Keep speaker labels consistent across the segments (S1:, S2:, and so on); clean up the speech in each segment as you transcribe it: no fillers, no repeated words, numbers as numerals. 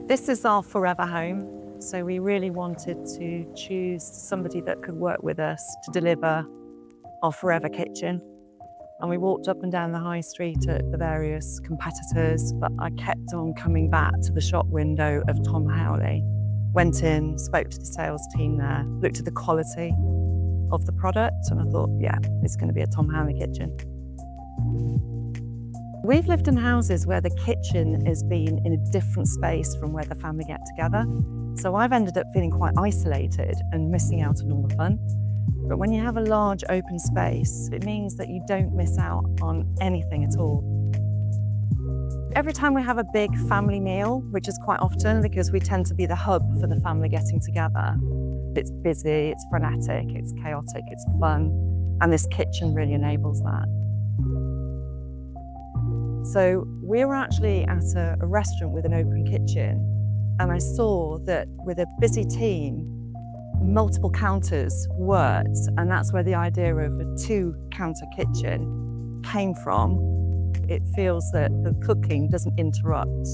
S1: This is our forever home, so we really wanted to choose somebody that could work with us to deliver our forever kitchen. And we walked up and down the high street at the various competitors, but I kept on coming back to the shop window of Tom Howley. Went in, spoke to the sales team there, looked at the quality of the product, and I thought, yeah, it's going to be a Tom Howley kitchen. We've lived in houses where the kitchen has been in a different space from where the family get together. So I've ended up feeling quite isolated and missing out on all the fun. But when you have a large open space, it means that you don't miss out on anything at all. Every time we have a big family meal, which is quite often because we tend to be the hub for the family getting together, it's busy, it's frenetic, it's chaotic, it's fun, and this kitchen really enables that. So we were actually at a restaurant with an open kitchen, and I saw that with a busy team, multiple counters worked, and that's where the idea of a two-counter kitchen came from. It feels that the cooking doesn't interrupt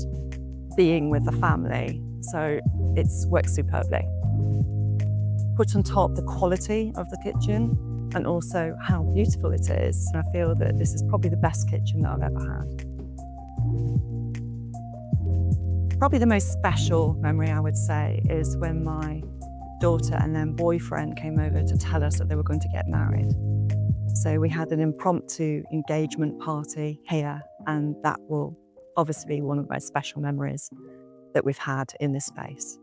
S1: being with the family, so it's worked superbly. Put on top the quality of the kitchen and also how beautiful it is. I feel that this is probably the best kitchen that I've ever had. Probably the most special memory, I would say, is when my daughter and then boyfriend came over to tell us that they were going to get married. So we had an impromptu engagement party here, and that will obviously be one of the most special memories that we've had in this space.